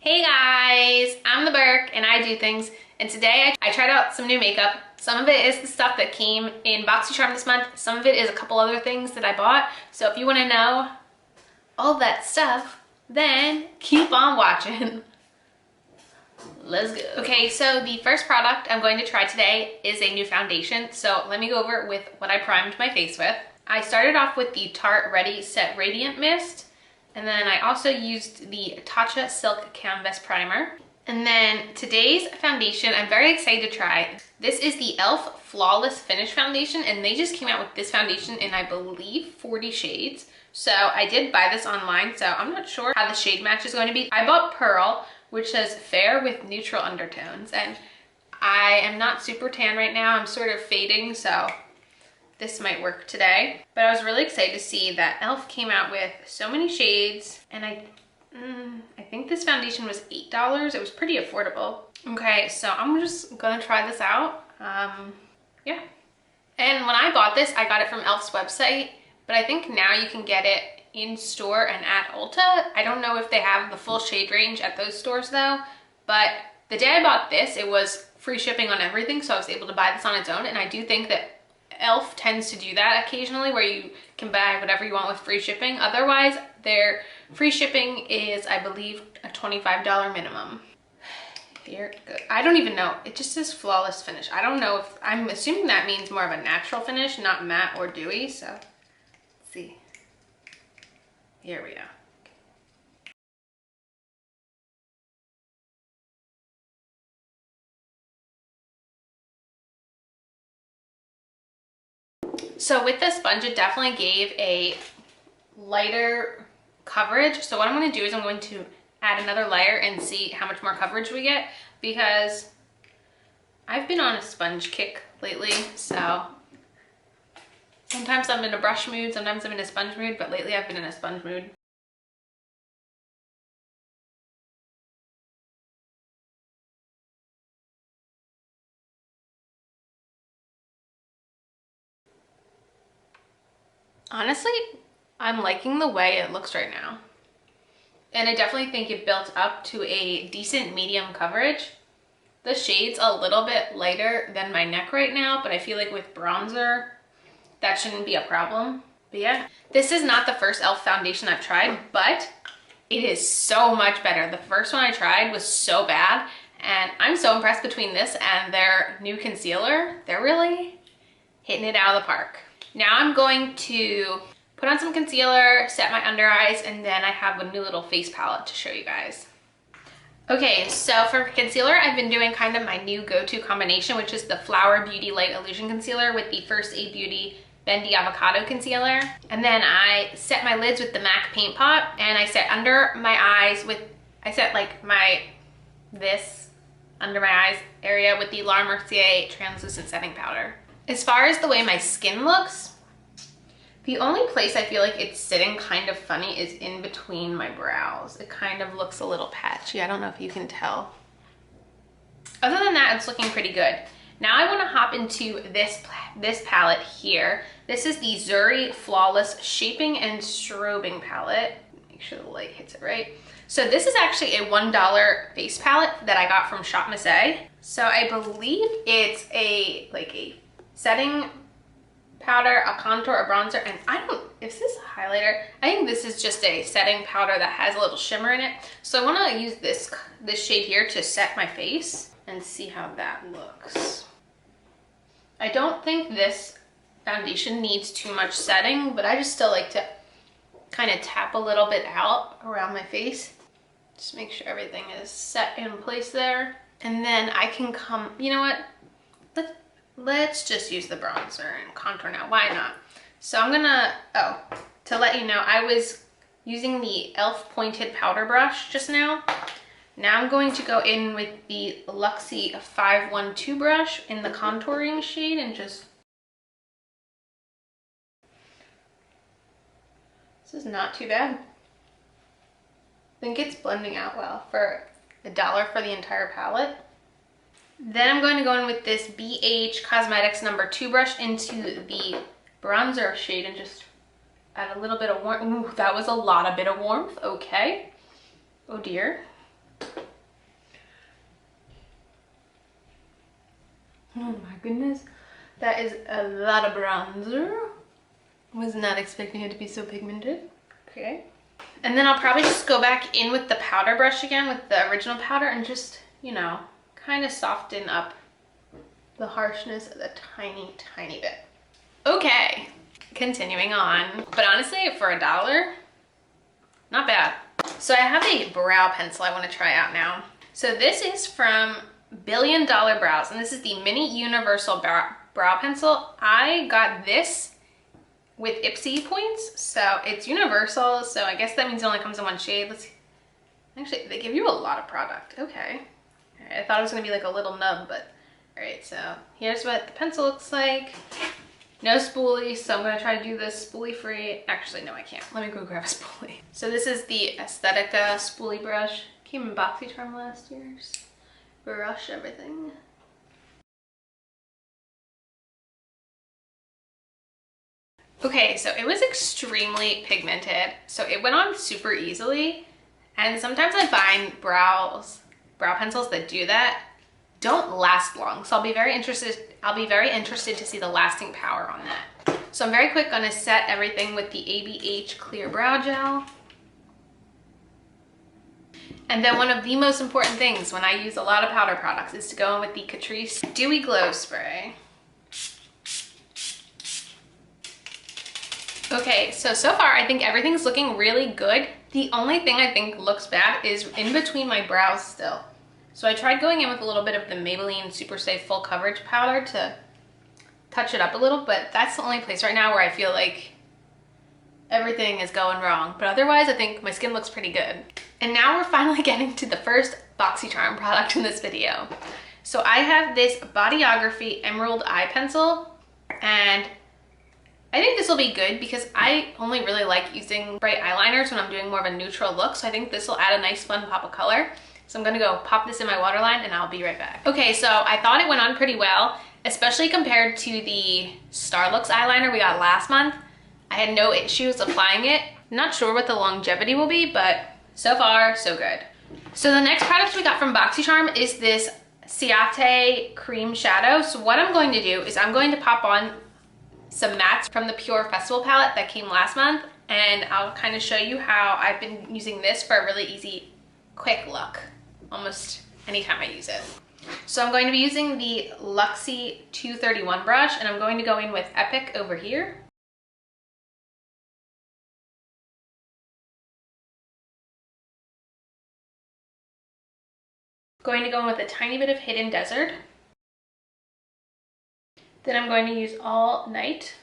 Hey guys, I'm the Burke and I do things, and today I tried out some new makeup. Some of it is the stuff that came in boxycharm this month. Some of it is a couple other things that I bought. So if you want to know all that stuff, then keep on watching. Let's go. Okay, so the first product I'm going to try today is a new foundation. So let me go over with what I primed my face with. I started off with the Tarte Ready Set Radiant Mist. And then I also used the Tarte Silk Canvas Primer. And then today's foundation, I'm very excited to try. This is the e.l.f. Flawless Finish Foundation, and they just came out with this foundation in, I believe, 40 shades. So I did buy this online, so I'm not sure how the shade match is going to be. I bought Pearl, which says fair with neutral undertones, and I am not super tan right now. I'm sort of fading, so this might work today. But I was really excited to see that e.l.f. came out with so many shades, and I think this foundation was $8. It was pretty affordable. Okay, so I'm just gonna try this out. Yeah. And when I bought this, I got it from e.l.f.'s website, but I think now you can get it in store and at Ulta. I don't know if they have the full shade range at those stores though, but the day I bought this, it was free shipping on everything, so I was able to buy this on its own, and I do think that e.l.f. tends to do that occasionally, where you can buy whatever you want with free shipping. Otherwise, their free shipping is, I believe, a $25 minimum. Here, good. I don't even know. It just says flawless finish. I don't know if, I'm assuming that means more of a natural finish, not matte or dewy. So, let's see. Here we go. So with the sponge, it definitely gave a lighter coverage. So what I'm going to do is I'm going to add another layer and see how much more coverage we get, because I've been on a sponge kick lately. So sometimes I'm in a brush mood, sometimes I'm in a sponge mood, but lately I've been in a sponge mood. Honestly, I'm liking the way it looks right now. And I definitely think it built up to a decent medium coverage. The shade's a little bit lighter than my neck right now, but I feel like with bronzer, that shouldn't be a problem. But yeah, this is not the first e.l.f. foundation I've tried, but it is so much better. The first one I tried was so bad, and I'm so impressed between this and their new concealer. They're really hitting it out of the park. Now I'm going to put on some concealer, set my under eyes, and then I have a new little face palette to show you guys. Okay, so for concealer, I've been doing kind of my new go-to combination, which is the Flower Beauty Light Illusion Concealer with the First Aid Beauty Bendy Avocado Concealer. And then I set my lids with the MAC Paint Pot, and I set under my eyes with, I set like this under my eyes area with the Laura Mercier Translucent Setting Powder. As far as the way my skin looks, the only place I feel like it's sitting kind of funny is in between my brows. It kind of looks a little patchy. I don't know if you can tell. Other than that, it's looking pretty good. Now I want to hop into this palette here. This is the Zuri Flawless Shaping and Strobing Palette. Make sure the light hits it right. So this is actually a $1 face palette that I got from Shop Miss A. So I believe it's a setting powder, a contour, a bronzer, and is this a highlighter? I think this is just a setting powder that has a little shimmer in it. So I want to use this shade here to set my face and see how that looks. I don't think this foundation needs too much setting, but I just still like to kind of tap a little bit out around my face. Just make sure everything is set in place there. And then I can come, you know what? Let's just use the bronzer and contour now. Why not? So I'm gonna, to let you know, I was using the e.l.f. pointed powder brush just now. Now I'm going to go in with the Luxie 512 brush in the contouring shade and just... This is not too bad. I think it's blending out well for $1 for the entire palette. Then I'm going to go in with this BH Cosmetics No. 2 brush into the bronzer shade and just add a little bit of warmth. Ooh, that was a bit of warmth. Okay. Oh dear. Oh my goodness. That is a lot of bronzer. Was not expecting it to be so pigmented. Okay. And then I'll probably just go back in with the powder brush again with the original powder and just, you know, kind of soften up the harshness a tiny, tiny bit. Okay, continuing on. But honestly, for $1, not bad. So I have a brow pencil I want to try out now. So this is from Billion Dollar Brows, and this is the Mini Universal Brow Pencil. I got this with Ipsy points, so it's universal, so I guess that means it only comes in one shade. Let's see. Actually, they give you a lot of product. Okay. All right, I thought it was gonna be like a little nub, but all right, so here's what the pencil looks like. No spoolie, so I'm gonna try to do this spoolie free. Actually, no, I can't. Let me go grab a spoolie. So this is the Aesthetica spoolie brush. Came in boxycharm last year. Just brush everything. Okay, so it was extremely pigmented, so it went on super easily, and sometimes I find brow pencils that do that don't last long, so I'll be very interested to see the lasting power on that. So I'm very quick gonna set everything with the ABH Clear Brow Gel. And then one of the most important things when I use a lot of powder products is to go in with the Catrice Dewy Glow Spray. Okay, so far I think everything's looking really good. The only thing I think looks bad is in between my brows still. So I tried going in with a little bit of the Maybelline Super Stay Full Coverage Powder to touch it up a little, but that's the only place right now where I feel like everything is going wrong. But otherwise, I think my skin looks pretty good. And now we're finally getting to the first BoxyCharm product in this video. So I have this Bodyography Emerald Eye Pencil, and I think this will be good because I only really like using bright eyeliners when I'm doing more of a neutral look. So I think this will add a nice fun pop of color. So I'm gonna go pop this in my waterline and I'll be right back. Okay, so I thought it went on pretty well, especially compared to the Starlooks eyeliner we got last month. I had no issues applying it. Not sure what the longevity will be, but so far, so good. So the next product we got from BoxyCharm is this Ciate Cream Shadow. So what I'm going to do is I'm going to pop on some mattes from the Pure Festival palette that came last month, and I'll kind of show you how I've been using this for a really easy, quick look, almost anytime I use it. So I'm going to be using the Luxie 231 brush, and I'm going to go in with Epic over here. Going to go in with a tiny bit of Hidden Desert. Then I'm going to use All Night.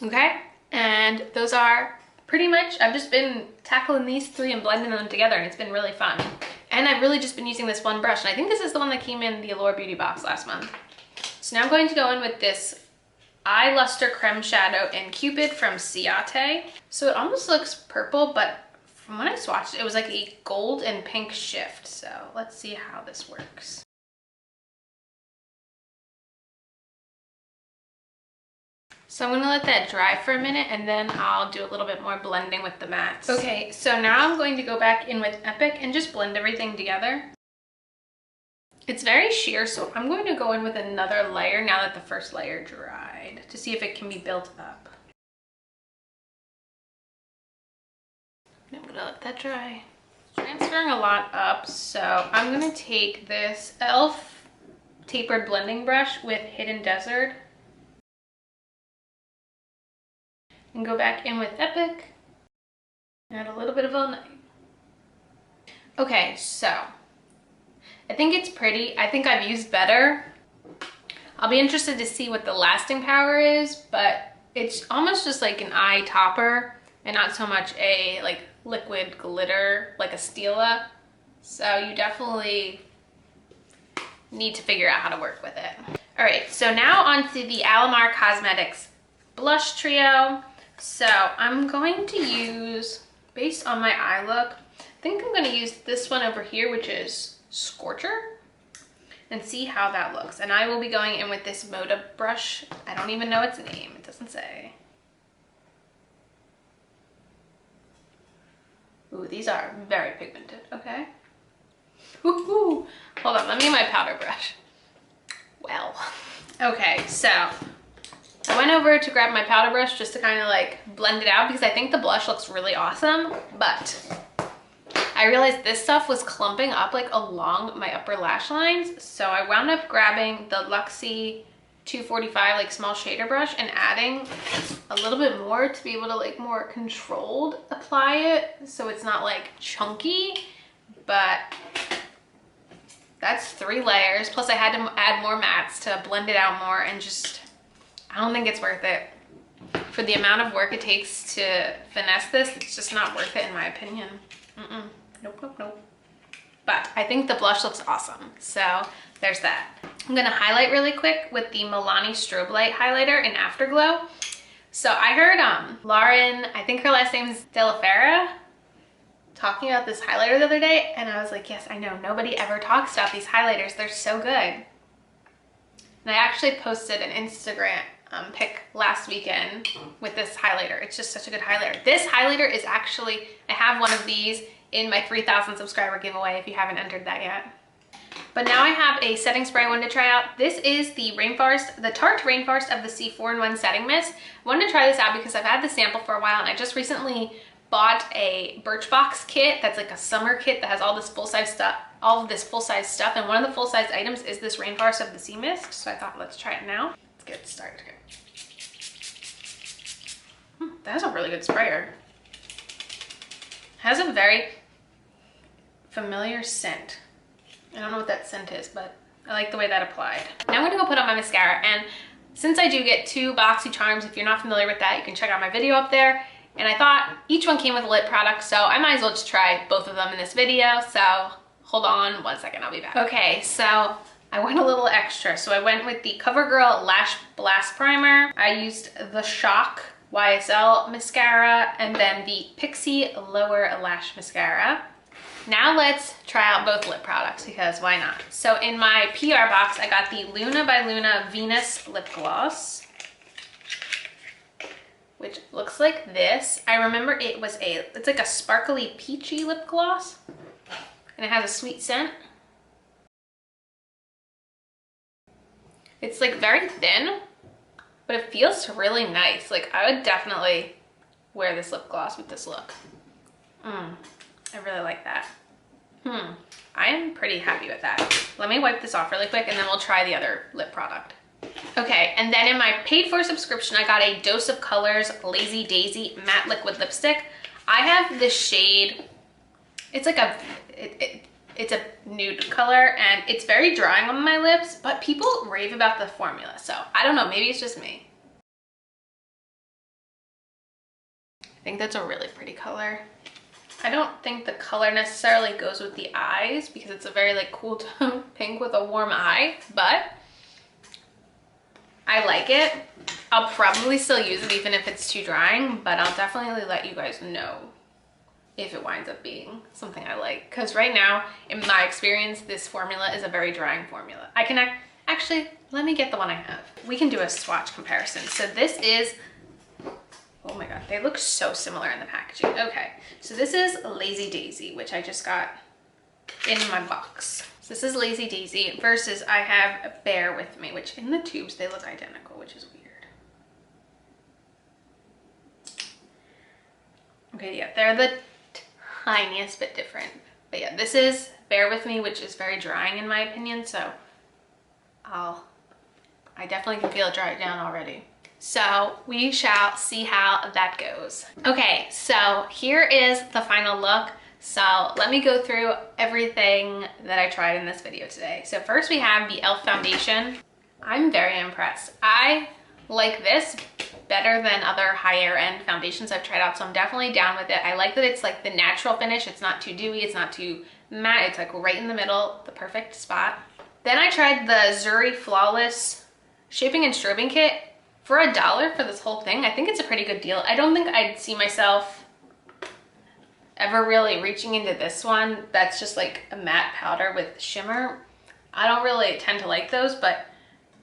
Okay, and those are pretty much, I've just been tackling these three and blending them together, and it's been really fun. And I've really just been using this one brush, and I think this is the one that came in the Allure Beauty box last month. So now I'm going to go in with this Eye Luster Creme Shadow in Cupid from Ciate. So it almost looks purple, but from when I swatched it, it was like a gold and pink shift. So let's see how this works. So I'm gonna let that dry for a minute, and then I'll do a little bit more blending with the mattes. Okay, so now I'm going to go back in with Epic and just blend everything together. It's very sheer, so I'm going to go in with another layer now that the first layer dried to see if it can be built up. I'm gonna let that dry. Transferring a lot up, so I'm gonna take this e.l.f. tapered blending brush with Hidden Desert and go back in with Epic. Add a little bit of All Night. Okay, so I think it's pretty. I think I've used better. I'll be interested to see what the lasting power is, but it's almost just like an eye topper and not so much a like liquid glitter like a Stila. So you definitely need to figure out how to work with it. All right, so now onto the Alamar Cosmetics Blush Trio. So I'm going to use, based on my eye look, I think I'm going to use this one over here, which is Scorcher, and see how that looks. And I will be going in with this Moda brush. I don't even know its name. It doesn't say. Ooh, these are very pigmented. Okay. Woohoo! Hold on, let me get my powder brush. Well, okay, so I went over to grab my powder brush just to kind of like blend it out because I think the blush looks really awesome, but I realized this stuff was clumping up like along my upper lash lines. So I wound up grabbing the Luxie 245 like small shader brush and adding a little bit more to be able to like more controlled apply it. So it's not like chunky, but that's 3 layers. Plus I had to add more mattes to blend it out more, and just, I don't think it's worth it. For the amount of work it takes to finesse this, it's just not worth it in my opinion. Nope, nope, nope. But I think the blush looks awesome. So there's that. I'm gonna highlight really quick with the Milani Strobe Light Highlighter in Afterglow. So I heard Lauren, I think her last name's De La Fera, talking about this highlighter the other day, and I was like, yes, I know, nobody ever talks about these highlighters. They're so good. And I actually posted an Instagram pic last weekend with this highlighter. It's just such a good highlighter. This highlighter is actually, I have one of these in my 3,000 subscriber giveaway if you haven't entered that yet. But now I have a setting spray I wanted to try out. This is the Rainforest, the Tarte Rainforest of the Sea 4-in-1 Setting Mist. I wanted to try this out because I've had the sample for a while, and I just recently bought a Birchbox kit that's like a summer kit that has all this full-size stuff, and one of the full-size items is this Rainforest of the Sea Mist. So I thought, let's try it now. Let's get started. That's a really good sprayer. Has a very familiar scent. I don't know what that scent is, but I like the way that applied. Now I'm gonna go put on my mascara, and since I do get 2 boxycharms, if you're not familiar with that, you can check out my video up there. And I thought each one came with a lip product, so I might as well just try both of them in this video. So hold on 1 second, I'll be back. Okay, so I went a little extra. So I went with the CoverGirl Lash Blast Primer. I used the Shock YSL mascara, and then the Pixie Lower Lash Mascara. Now let's try out both lip products, because why not? So in my PR box, I got the Luna by Luna Venus Lip Gloss, which looks like this. I remember it's like a sparkly peachy lip gloss, and it has a sweet scent. It's like very thin, but it feels really nice. Like I would definitely wear this lip gloss with this look. I really like that. I am pretty happy with that. Let me wipe this off really quick, and then we'll try the other lip product. Okay, and then in my paid for subscription, I got a Dose of Colors Lazy Daisy Matte Liquid Lipstick. I have this shade, it's like it's a nude color, and it's very drying on my lips, but people rave about the formula. So I don't know, maybe it's just me. I think that's a really pretty color. I don't think the color necessarily goes with the eyes because it's a very like cool tone pink with a warm eye, but I like it. I'll probably still use it even if it's too drying, but I'll definitely let you guys know if it winds up being something I like. Because right now, in my experience, this formula is a very drying formula. I can actually, let me get the one I have. We can do a swatch comparison. So this is, oh my God, they look so similar in the packaging. Okay, so this is Lazy Daisy, which I just got in my box. So this is Lazy Daisy versus I have Bear With Me, which in the tubes, they look identical, which is weird. Okay, yeah, they're the tiniest bit different. But yeah, this is Bear With Me, which is very drying in my opinion, so I definitely can feel it dry down already. So we shall see how that goes. Okay, so here is the final look. So let me go through everything that I tried in this video today. So first we have the e.l.f. foundation. I'm very impressed. I like this better than other higher end foundations I've tried out, so I'm definitely down with it. I like that it's like the natural finish. It's not too dewy, it's not too matte. It's like right in the middle, the perfect spot. Then I tried the Zuri Flawless Shaping and Strobing Kit. For $1 for this whole thing, I think it's a pretty good deal. I don't think I'd see myself ever really reaching into this one. That's just like a matte powder with shimmer. I don't really tend to like those, but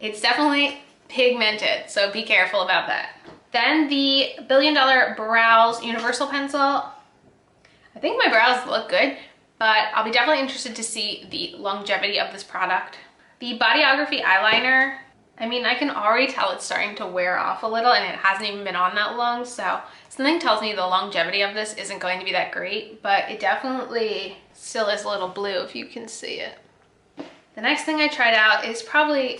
it's definitely pigmented, so be careful about that. Then the $1 Billion Brows Universal Pencil. I think my brows look good, but I'll be definitely interested to see the longevity of this product. The Bodyography eyeliner, I mean, I can already tell it's starting to wear off a little and it hasn't even been on that long, so something tells me the longevity of this isn't going to be that great, but it definitely still is a little blue if you can see it. The next thing I tried out is probably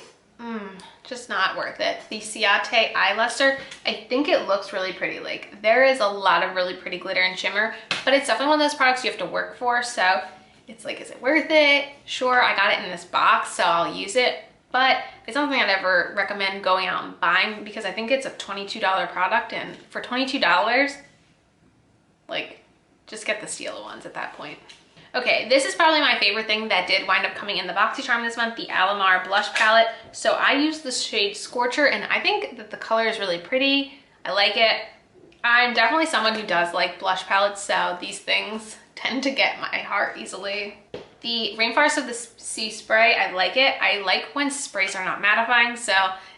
just not worth it. The Ciate eye luster. I think it looks really pretty. Like, there is a lot of really pretty glitter and shimmer, but it's definitely one of those products you have to work for, so it's like, is it worth it? Sure, I got it in this box, so I'll use it, but it's something I'd ever recommend going out and buying because I think it's a $22 product, and for $22, like, just get the steel ones at that point. Okay, this is probably my favorite thing that did wind up coming in the BoxyCharm this month, the Alamar blush palette. So I used the shade Scorcher, and I think that the color is really pretty. I like it. I'm definitely someone who does like blush palettes, so these things tend to get my heart easily. The Rainforest of the Sea spray, I like it. I like when sprays are not mattifying, so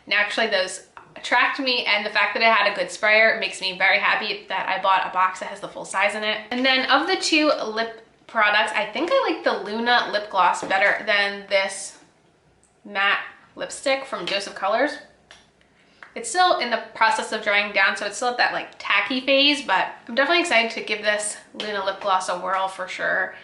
naturally those attract me, and the fact that it had a good sprayer makes me very happy that I bought a box that has the full size in it. And then of the two lip products, I think I like the Luna lip gloss better than this matte lipstick from Joseph Colors. It's still in the process of drying down, so it's still at that like tacky phase, but I'm definitely excited to give this Luna lip gloss a whirl for sure.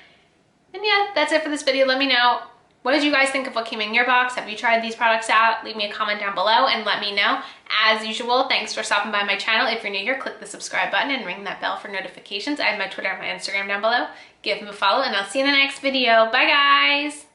And yeah, that's it for this video. Let me know, what did you guys think of what came in your box? Have you tried these products out? Leave me a comment down below and let me know. As usual, thanks for stopping by my channel. If you're new here, click the subscribe button and ring that bell for notifications. I have my Twitter and my Instagram down below. Give them a follow, and I'll see you in the next video. Bye, guys!